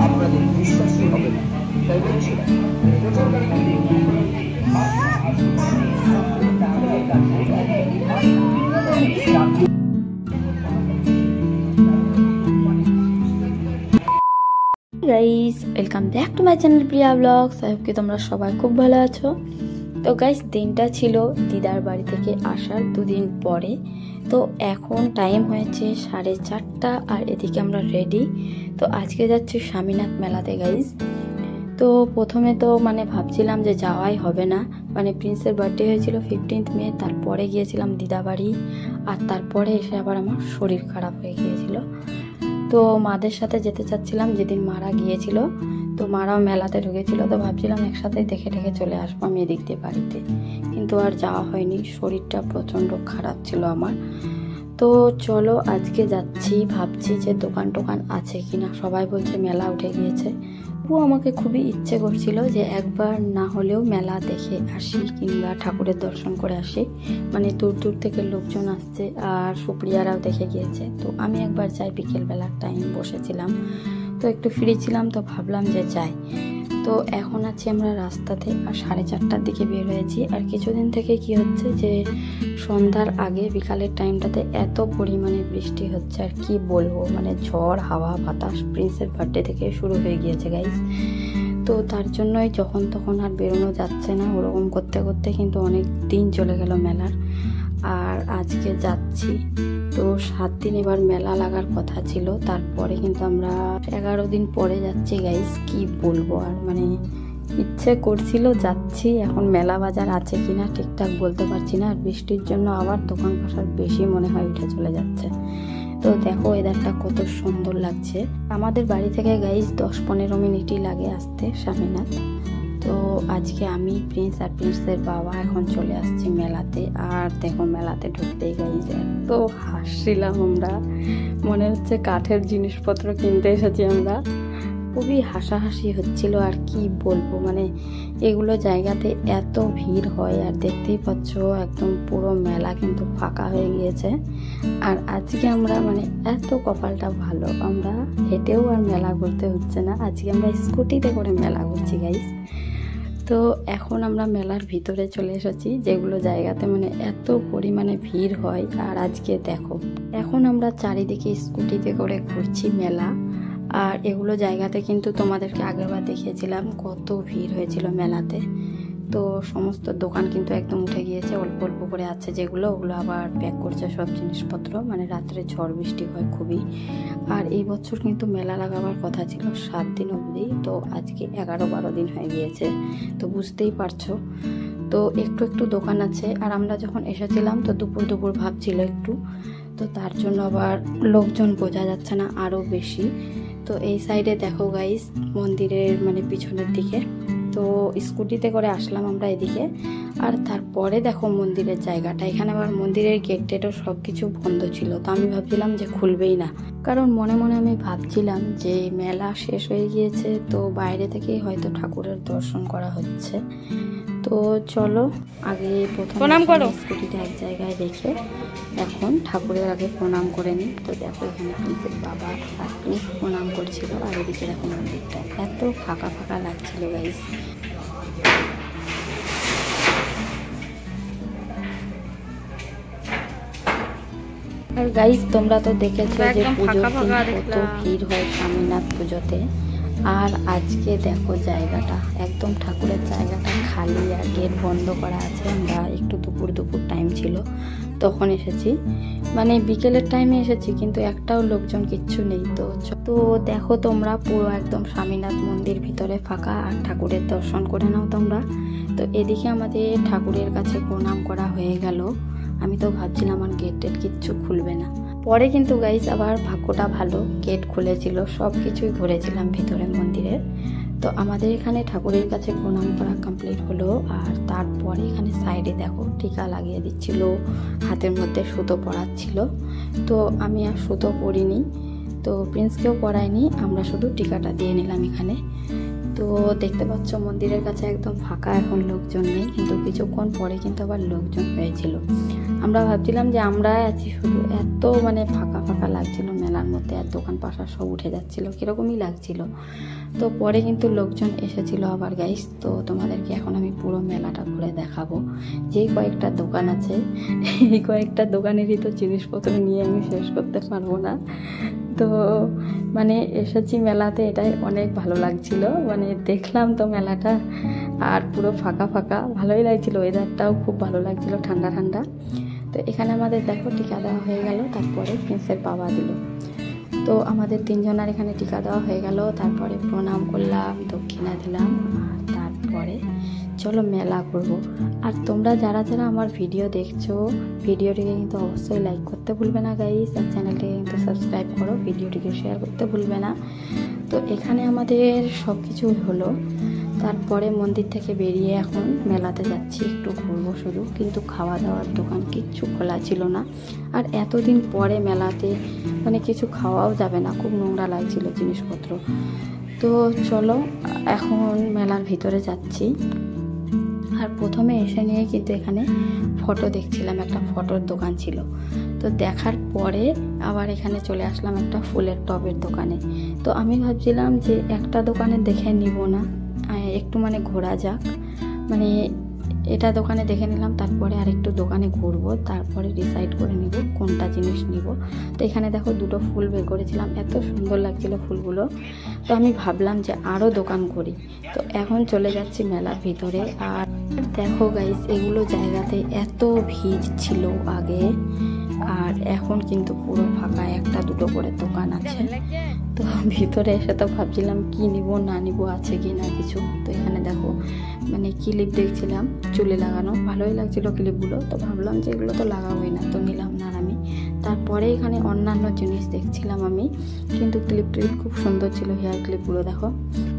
আপনাদের বিশ্বাসই হবে না, তাই বলছি না। Guys, welcome back to my channel Priya blogs. I hope কি তোমরা সবাই খুব ভালো আছো। তো গাইস, দিনটা ছিল দিদার বাড়ি থেকে আসার দুদিন পরে। তো এখন টাইম হয়েছে 4:30 আর এদিকে আমরা রেডি। তো আজকে যাচ্ছি স্বামীনাথ মেলাতে গাইস। তো প্রথমে তো ভাবছিলাম যে যাওয়াই হবে না, প্রিন্সের বার্থডে হয়েছিল 15 মে, তারপরে গিয়েছিলাম দিদা বাড়ি, আর তারপরে এসে আবার আমার শরীর খারাপ হয়ে গিয়েছিল। তো মাদের সাথে যেতে চাচ্ছিলাম যেদিন মারা গিয়েছিল। তো মারাও মেলাতে ঢুকেছিল, তো ভাবছিলাম একসাথে দেখে চলে আসবো আমি এদিক দিয়ে বাড়িতে, কিন্তু আর যাওয়া হয়নি, শরীরটা প্রচণ্ড খারাপ ছিল আমার। তো চলো আজকে যাচ্ছি, ভাবছি যে দোকান টোকান আছে কিনা, সবাই বলছে মেলা উঠে গিয়েছে। ও আমাকে খুবই ইচ্ছে করছিল যে একবার না হলেও মেলা দেখে আসি কিংবা ঠাকুরের দর্শন করে আসি। দূর দূর থেকে লোকজন আসছে আর সুপ্রিয়ারাও দেখে গিয়েছে। তো আমি একবার যাই, বিকেলবেলার টাইম বসেছিলাম, তো একটু ফ্রি ছিলাম, তো ভাবলাম যে যাই। তো এখন আছি আমরা রাস্তাতে, আর 4:30টার দিকে বের হয়েছি। আর কিছুদিন থেকে কি হচ্ছে যে সন্ধ্যার আগে বিকালের টাইমটাতে এত পরিমাণে বৃষ্টি হচ্ছে, আর কি বলবো, ঝড় হাওয়া বাতাস প্রিন্সের বার্থডে থেকে শুরু হয়ে গিয়েছে গাইস। তো তার জন্যই যখন তখন আর বেরোনো যাচ্ছে না, ওরকম করতে করতে কিন্তু অনেক দিন চলে গেল মেলার। আর আজকে যাচ্ছি, তো 7 দিন এবার মেলা লাগার কথা ছিল, তারপরে কিন্তু আমরা 11 দিন পরে যাচ্ছি গাইস। কি বলবো, আর ইচ্ছে করছিল যাচ্ছি। এখন মেলা বাজার আছে কিনা ঠিকঠাক বলতে পারছি না, আর বৃষ্টির জন্য আবার দোকান পাশার বেশি মনে হয় উঠে চলে যাচ্ছে। তো দেখো ওয়েদারটা কত সুন্দর লাগছে। আমাদের বাড়ি থেকে গাইস 10-15 মিনিটই লাগে আসতে স্বামীনাথ। তো আজকে আমি, প্রিন্স আর প্রিন্সের বাবা এখন চলে আসছি মেলাতে। আর দেখো মেলাতে ঢুকতেই গাইস এত হাসছিলাম আমরা, মনে হচ্ছে কাঠের জিনিসপত্র কিনতে এসেছি আমরা। খুবই হাসাহাসি হচ্ছিল, আর কি বলবো, এগুলো জায়গাতে এত ভিড় হয়। আর দেখতেই পাচ্ছ একদম পুরো মেলা কিন্তু ফাঁকা হয়ে গিয়েছে। আর আজকে আমরা এত কপালটা ভালো, আমরা হেঁটেও আর মেলা ঘুরতে হচ্ছে না, আজকে আমরা স্কুটিতে করে মেলা ঘুরছি গাইস। তো এখন আমরা মেলার ভিতরে চলে এসেছি, যেগুলো জায়গাতে এত পরিমাণে ভিড় হয়। আর আজকে দেখো এখন আমরা চারিদিকে স্কুটিতে করে ঘুরছি মেলা। আর এগুলো জায়গাতে কিন্তু তোমাদেরকে আগেরবার দেখিয়েছিলাম কত ভিড় হয়েছিল মেলাতে। তো সমস্ত দোকান কিন্তু একদম উঠে গিয়েছে, অল্প অল্প করে আছে যেগুলো, ওগুলো আবার প্যাক করছে সব জিনিসপত্র। রাত্রে ঝড় বৃষ্টি হয় খুবই। আর এই বছর কিন্তু মেলা লাগাবার কথা ছিল 7 দিন অবধি, তো আজকে 11-12 দিন হয়ে গিয়েছে, তো বুঝতেই পারছো। তো একটু একটু দোকান আছে। আর আমরা যখন এসেছিলাম তো দুপুর ভাবছিল একটু, তো তার জন্য আবার লোকজন বোঝা যাচ্ছে না আরও বেশি। তো এই সাইডে দেখো গাইস মন্দিরের পিছনের দিকে, তো স্কুটিতে করে আসলাম আমরা এদিকে। আর তারপরে দেখো মন্দিরের জায়গাটা, এখানে আবার মন্দিরের গেট টেটও সব কিছু বন্ধ ছিল। তো আমি ভাবছিলাম যে খুলবেই না, কারণ মনে মনে আমি ভাবছিলাম যে মেলা শেষ হয়ে গিয়েছে, তো বাইরে থেকেই হয়তো ঠাকুরের দর্শন করা হচ্ছে। তো চলো আগে প্রণাম করো, স্কুটিটা এক জায়গায় রেখে এখন ঠাকুরের আগে প্রণাম করে নিই। তো দেখো এখানে প্রিন্সের বাবা আর প্রিন্স প্রণাম করছিল, আর এদিকে দেখো মন্দিরটা এত ফাঁকা ফাঁকা লাগছিল গাইস। আর গাইস তোমরা তো দেখেছো যে পুজোর দিন কত ভিড় হয় স্বামীনাথ পুজোতে। আর আজকে দেখো জায়গাটা একদম ঠাকুরের জায়গাটা খালি, আর গেট বন্ধ করা আছে। আমরা একটু দুপুর টাইম ছিল তখন এসেছি, বিকেলের টাইমে এসেছি, কিন্তু একটাও লোকজন কিচ্ছু নেই। তো দেখো তোমরা পুরো একদম স্বামীনাথ মন্দির ভিতরে ফাঁকা, আর ঠাকুরের দর্শন করে নাও তোমরা। তো এদিকে আমাদের ঠাকুরের কাছে প্রণাম করা হয়ে গেল। আমি তো ভাবছিলাম আমার গেট টেট কিচ্ছু খুলবে না, পরে কিন্তু গাইস আবার ভাগ্যটা ভালো, গেট খুলেছিল, সব কিছুই ঘুরেছিলাম ভিতরে মন্দিরের। তো আমাদের এখানে ঠাকুরের কাছে প্রণাম করা কমপ্লিট হলো। আর তারপরে এখানে সাইডে দেখো টিকা লাগিয়ে দিচ্ছিল, হাতের মধ্যে সুতো পরাচ্ছিল। তো আমি আর সুতো পরিনি, তো প্রিন্সকেও পরাইনি, আমরা শুধু টিকাটা দিয়ে নিলাম এখানে। তো দেখতে পাচ্ছ মন্দিরের কাছে একদম ফাঁকা, এখন লোকজন নেই, কিন্তু কিছুক্ষণ পরে কিন্তু আবার লোকজন হয়েছিল। আমরা ভাবছিলাম যে আমরাই আছি শুধু, এত মানে ফাঁকা ফাঁকা লাগছিল মেলার মধ্যে, আর দোকান পাশা সব উঠে যাচ্ছিল, কীরকমই লাগছিল। তো পরে কিন্তু লোকজন এসেছিল আবার গাইস। তো তোমাদেরকে এখন আমি পুরো মেলাটা ঘুরে দেখাবো। যেই কয়েকটা দোকান আছে, এই কয়েকটা দোকানেরই তো জিনিসপত্র নিয়ে আমি শেষ করতে পারবো না। তো মানে এসেছি মেলাতে, এটাই অনেক ভালো লাগছিল। মানে দেখলাম তো মেলাটা, আর পুরো ফাঁকা ফাঁকা, ভালোই লাগছিল, ওয়েদারটাও খুব ভালো লাগছিল, ঠান্ডা ঠান্ডা। তো এখানে আমাদের দেখো টিকা দেওয়া হয়ে গেল, তারপরে প্রিন্সের বাবা দিল। তো আমাদের তিনজনের এখানে টিকা দেওয়া হয়ে গেল, তারপরে প্রণাম করলাম, দক্ষিণা দিলাম, আর তারপরে চলো মেলা করব। আর তোমরা যারা যারা আমার ভিডিও দেখছো, ভিডিওটিকে কিন্তু অবশ্যই লাইক করতে ভুলবে না গাইস, আর চ্যানেলটিকে কিন্তু সাবস্ক্রাইব করো, ভিডিওটিকে শেয়ার করতে ভুলবে না। তো এখানে আমাদের সব কিছু হলো, তারপরে মন্দির থেকে বেরিয়ে এখন মেলাতে যাচ্ছি, একটু ঘুরবো শুধু, কিন্তু খাওয়া দাওয়ার দোকান কিচ্ছু খোলা ছিল না। আর এতদিন পরে মেলাতে মানে কিছু খাওয়াও যাবে না, খুব নোংরা লাগছিল জিনিসপত্র। তো চলো এখন মেলার ভিতরে যাচ্ছি। আর প্রথমে এসে নিয়ে কিন্তু এখানে ফটো দেখছিলাম, একটা ফটোর দোকান ছিল। তো দেখার পরে আবার এখানে চলে আসলাম একটা ফুলের টবের দোকানে। তো আমি ভাবছিলাম যে একটা দোকানে দেখে নিব না, একটু মানে ঘোরা যাক, মানে এটা দোকানে দেখে নিলাম, তারপরে আরেকটু দোকানে ঘুরবো, তারপরে ডিসাইড করে নিব কোনটা জিনিস নিব। তো এখানে দেখো দুটো ফুল বের করেছিলাম, এত সুন্দর লাগছিল ফুলগুলো। তো আমি ভাবলাম যে আরও দোকান ঘুরি। তো এখন চলে যাচ্ছি মেলার ভিতরে। আর দেখো গাইস, এগুলো জায়গাতে এত ভিড় ছিল আগে, আর এখন কিন্তু পুরো ফাঁকা, একটা দুটো করে দোকান আছে। তো ভিতরে এসে তো ভাবছিলাম কি নিব না নিব, আছে কি না কিছু। তো এখানে দেখো মানে ক্লিপ দেখছিলাম চুলে লাগানো, ভালোই লাগছিল ক্লিপগুলো। তো ভাবলাম যে এগুলো তো লাগাবোই না, তো নিলাম না আমি। তারপরে এখানে অন্যান্য জিনিস দেখছিলাম আমি, কিন্তু ক্লিপ খুব সুন্দর ছিল, হেয়ার ক্লিপগুলো দেখো।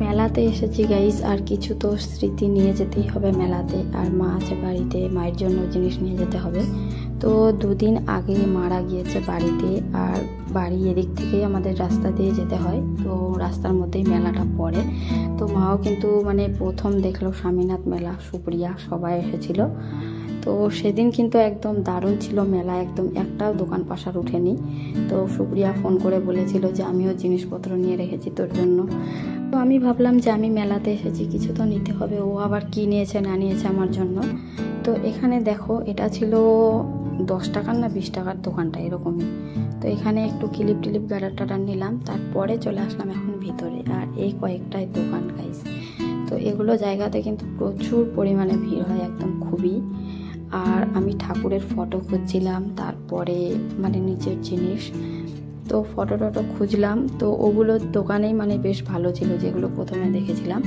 মেলাতে এসেছি গাইস, আর কিছু তো স্মৃতি নিয়ে যেতেই হবে মেলাতে। আর মা আছে বাড়িতে, মায়ের জন্য জিনিস নিয়ে যেতে হবে। তো দুদিন আগে মারা গিয়েছে বাড়িতে, আর বাড়ি এদিক থেকেই আমাদের রাস্তা দিয়ে যেতে হয়, তো রাস্তার মধ্যেই মেলাটা পড়ে। তো মাও কিন্তু মানে প্রথম দেখলো স্বামীনাথ মেলা, সুপ্রিয়া সবাই এসেছিল। তো সেদিন কিন্তু একদম দারুণ ছিল মেলা, একদম একটাও দোকান পাশার উঠেনি। তো সুপ্রিয়া ফোন করে বলেছিল যে আমিও জিনিসপত্র নিয়ে রেখেছি তোর জন্য। তো আমি ভাবলাম যে আমি মেলাতে এসেছি, কিছু তো নিতে হবে, ও আবার কি নিয়েছে না নিয়েছে আমার জন্য। তো এখানে দেখো এটা ছিল 10 টাকার না 20 টাকার দোকানটা এরকমই। তো এখানে একটু ক্লিপ টিলিপ গাডার নিলাম, তারপরে চলে আসলাম এখন ভিতরে। আর এই কয়েকটাই দোকান গাইস। তো এগুলো জায়গাতে কিন্তু প্রচুর পরিমাণে ভিড় হয়, একদম খুবই। আর আমি ঠাকুরের ফটো খুঁজছিলাম, তারপরে মানে নিচের জিনিস, তো ফটো টটো খুঁজলাম। তো ওগুলো দোকানেই মানে বেশ ভালো ছিল, যেগুলো প্রথমে দেখেছিলাম।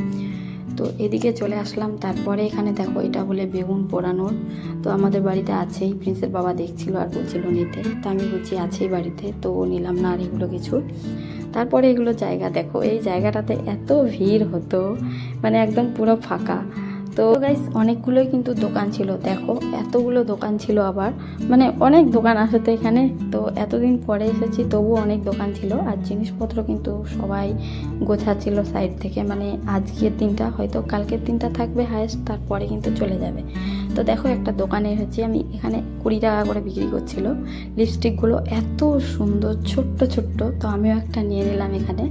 তো এদিকে চলে আসলাম। তারপরে এখানে দেখো এটা বলে বেগুন পোড়ানোর, তো আমাদের বাড়িতে আছেই, প্রিন্সের বাবা দেখছিল আর বলছিল নিতে। তো আমি বলছি আছেই বাড়িতে, তো নিলাম না আর এগুলো কিছু। তারপরে এগুলো জায়গা দেখো, এই জায়গাটাতে এত ভিড় হতো, মানে একদম পুরো ফাঁকা। তো গাইস অনেকগুলোই কিন্তু দোকান ছিল, দেখো এতগুলো দোকান ছিল, আবার মানে অনেক দোকান আসে তো এখানে। তো এতদিন পরে এসেছি তবু অনেক দোকান ছিল, আর জিনিসপত্র কিন্তু সবাই গোছাচ্ছিল সাইড থেকে। মানে আজকের দিনটা হয়তো কালকের দিনটা থাকবে হায়েস্ট, তারপরে কিন্তু চলে যাবে। তো দেখো একটা দোকানে এসেছি আমি, এখানে 20 টাকা করে বিক্রি করছিল লিপস্টিকগুলো, এত সুন্দর ছোট্ট ছোট্ট। তো আমিও একটা নিয়ে নিলাম এখানে,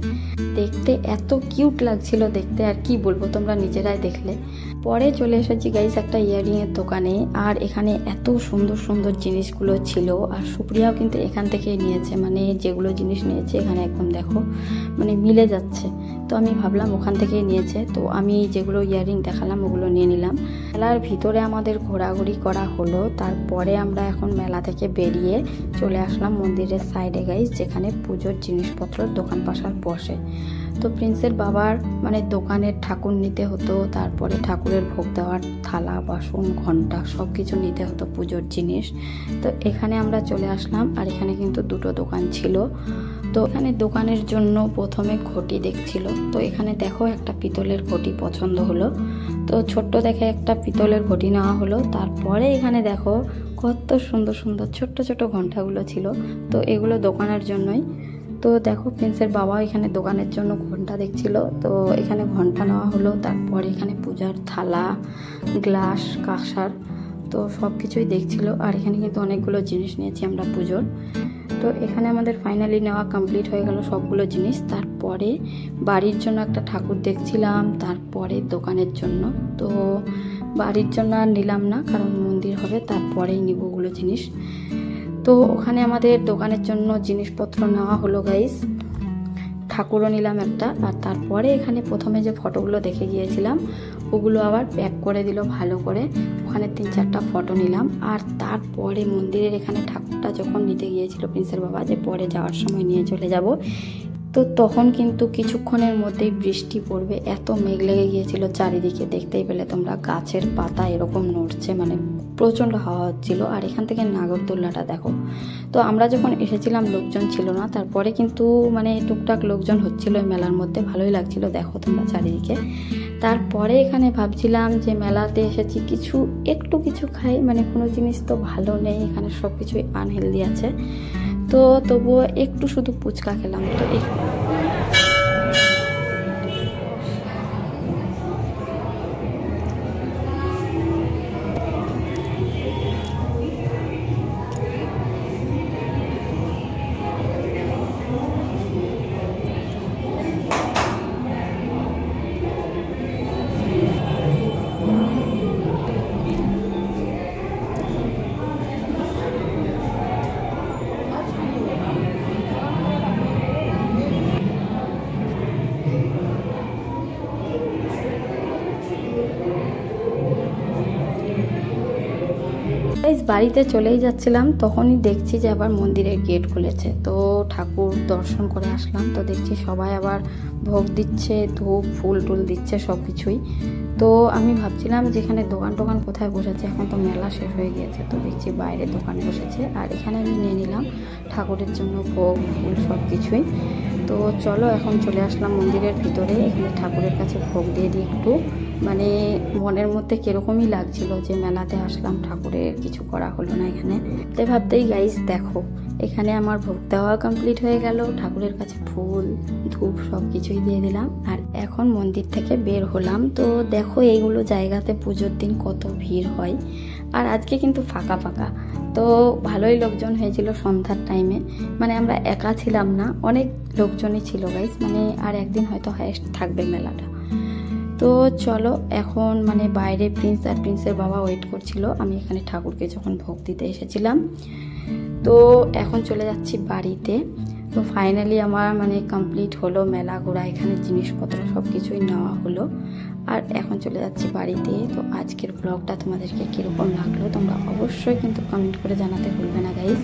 দেখতে এত কিউট লাগছিল দেখতে, আর কি বলবো, তোমরা নিজেরাই দেখলে। পরে চলে এসেছি গাইস একটা ইয়াররিংয়ের দোকানে, আর এখানে এত সুন্দর সুন্দর জিনিসগুলো ছিল। আর সুপ্রিয়াও কিন্তু এখান থেকেই নিয়েছে, মানে যেগুলো জিনিস নিয়েছে এখানে একদম দেখো মানে মিলে যাচ্ছে। তো আমি ভাবলাম ওখান থেকেই নিয়েছে। তো আমি যেগুলো ইয়াররিং দেখালাম ওগুলো নিয়ে নিলাম। মেলার ভিতরে আমাদের ঘোরাঘুরি করা হলো, তারপরে আমরা এখন মেলা থেকে বেরিয়ে চলে আসলাম মন্দিরের সাইডে গাইস, যেখানে পুজোর জিনিসপত্র দোকান পাশার বসে। তো প্রিন্সের বাবার মানে দোকানের ঠাকুর নিতে হতো, তারপরে ঠাকুরের ভোগ দেওয়ার থালা বাসন ঘন্টা সব কিছু নিতে হতো, পুজোর জিনিস। তো এখানে আমরা চলে আসলাম, আর এখানে কিন্তু দুটো দোকান ছিল। তো এখানে দোকানের জন্য প্রথমে ঘটি দেখছিল। তো এখানে দেখো একটা পিতলের ঘটি পছন্দ হলো, তো ছোট্ট দেখে একটা পিতলের ঘটি নেওয়া হলো। তারপরে এখানে দেখো কত সুন্দর সুন্দর ছোট্ট ছোট ঘন্টাগুলো ছিল, তো এগুলো দোকানের জন্যই। তো দেখো প্রিন্সের বাবা এখানে দোকানের জন্য ঘন্টা দেখছিল, তো এখানে ঘন্টা নেওয়া হলো। তারপরে এখানে পূজার থালা, গ্লাস, কাঁসার, তো সব কিছুই দেখছিল। আর এখানে কিন্তু অনেকগুলো জিনিস নিয়েছি আমরা পুজোর। তো এখানে আমাদের ফাইনালি নেওয়া কমপ্লিট হয়ে গেল সবগুলো জিনিস। তারপরে বাড়ির জন্য একটা ঠাকুর দেখছিলাম, তারপরে দোকানের জন্য। তো বাড়ির জন্য আর নিলাম না, কারণ মন্দির হবে, তারপরেই নিব ওগুলো জিনিস। তো ওখানে আমাদের দোকানের জন্য জিনিসপত্র নেওয়া হলো গাইস, ঠাকুরও নিলাম একটা। আর তারপরে এখানে প্রথমে যে ফটোগুলো দেখে গিয়েছিলাম ওগুলো আবার প্যাক করে দিল ভালো করে, ওখানে 3-4টা ফটো নিলাম। আর তারপরে মন্দিরের এখানে ঠাকুরটা যখন নিতে গিয়েছিল প্রিন্সের বাবা, যে পরে যাওয়ার সময় নিয়ে চলে যাব, তো তখন কিন্তু কিছুক্ষণের মধ্যেই বৃষ্টি পড়বে, এত মেঘ লেগে গিয়েছিল চারিদিকে। দেখতেই পেলে তোমরা, গাছের পাতা এরকম নড়ছে, মানে প্রচণ্ড হাওয়া হচ্ছিল। আর এখান থেকে নাগরদোল্লাটা দেখো। তো আমরা যখন এসেছিলাম লোকজন ছিল না, তারপরে কিন্তু মানে টুকটাক লোকজন হচ্ছিল এই মেলার মধ্যে, ভালোই লাগছিল দেখো তোমরা চারিদিকে। তারপরে এখানে ভাবছিলাম যে মেলাতে এসেছি একটু কিছু খাই, মানে কোনো জিনিস তো ভালো নেই এখানে, সব কিছুই আনহেলদি আছে। তো তবুও একটু শুধু ফুচকা খেলাম। তো বাড়িতে চলেই যাচ্ছিলাম, তখনই দেখছি যে আবার মন্দিরের গেট খুলেছে। তো ঠাকুর দর্শন করে আসলাম, তো দেখছি সবাই আবার ভোগ দিচ্ছে, ধূপ ফুল টুল দিচ্ছে সব কিছুই। তো আমি ভাবছিলাম যে এখানে দোকান কোথায় বসেছে, এখন তো মেলা শেষ হয়ে গিয়েছে। তো দেখছি বাইরে দোকান বসেছে, আর এখানে আমি নিয়ে নিলাম ঠাকুরের জন্য ভোগ ফুল সব কিছুই। তো চলো এখন চলে আসলাম মন্দিরের ভিতরে, এখানে ঠাকুরের কাছে ভোগ দিয়ে দিই একটু। মানে মনের মধ্যে কীরকমই লাগছিল যে মেলাতে আসলাম, ঠাকুরের কিছু করা হলো না এখানে। তাই ভাবতেই গাইস দেখো, এখানে আমার ভোগ দেওয়া কমপ্লিট হয়ে গেল, ঠাকুরের কাছে ফুল ধূপ সব কিছুই দিয়ে দিলাম। আর এখন মন্দির থেকে বের হলাম। তো দেখো এইগুলো জায়গাতে পুজোর দিন কত ভিড় হয়, আর আজকে কিন্তু ফাঁকা ফাঁকা। তো ভালোই লোকজন হয়েছিল সন্ধ্যার টাইমে, মানে আমরা একা ছিলাম না, অনেক লোকজনই ছিল গাইস। মানে আর একদিন হয়তো হাইস্ট থাকবে মেলাটা। তো চলো এখন মানে বাইরে প্রিন্স আর প্রিন্সের বাবা ওয়েট করছিল, আমি এখানে ঠাকুরকে যখন ভোগ দিতে এসেছিলাম। তো এখন চলে যাচ্ছি বাড়িতে। তো ফাইনালি আমার মানে কমপ্লিট হলো মেলা ঘোরা, এখানে জিনিসপত্র সব কিছুই নেওয়া হলো। আর এখন চলে যাচ্ছি বাড়িতে। তো আজকের ব্লগটা তোমাদেরকে কীরকম লাগলো তোমরা অবশ্যই কিন্তু কমেন্ট করে জানাতে ভুলবে না গাইস।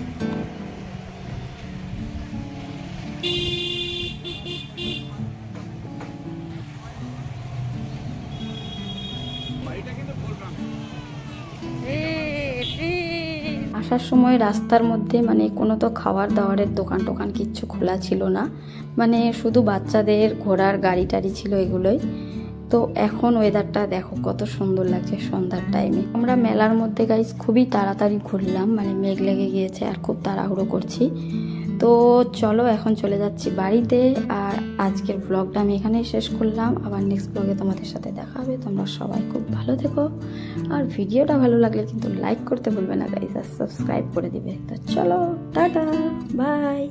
আসার সময় রাস্তার মধ্যে মানে কোনো তো খাবার দাবারের দোকান কিচ্ছু খোলা ছিল না, মানে শুধু বাচ্চাদের ঘোড়ার গাড়ি টাড়ি ছিল এগুলোই। তো এখন ওয়েদারটা দেখো কত সুন্দর লাগছে সন্ধ্যার টাইমে। আমরা মেলার মধ্যে গাইস খুবই তাড়াতাড়ি ঘুরলাম, মানে মেঘ লেগে গিয়েছে আর খুব তাড়াহুড়ো করছি। তো চলো এখন চলে যাচ্ছি বাড়িতে। আর আজকের ব্লগটা আমি এখানেই শেষ করলাম, আবার নেক্সট ব্লগে তোমাদের সাথে দেখা হবে। তোমরা সবাই খুব ভালো থেকো, আর ভিডিওটা ভালো লাগলে কিন্তু লাইক করতে ভুলবে না গাইস, আর সাবস্ক্রাইব করে দিবে। তো চলো টাটা বাই।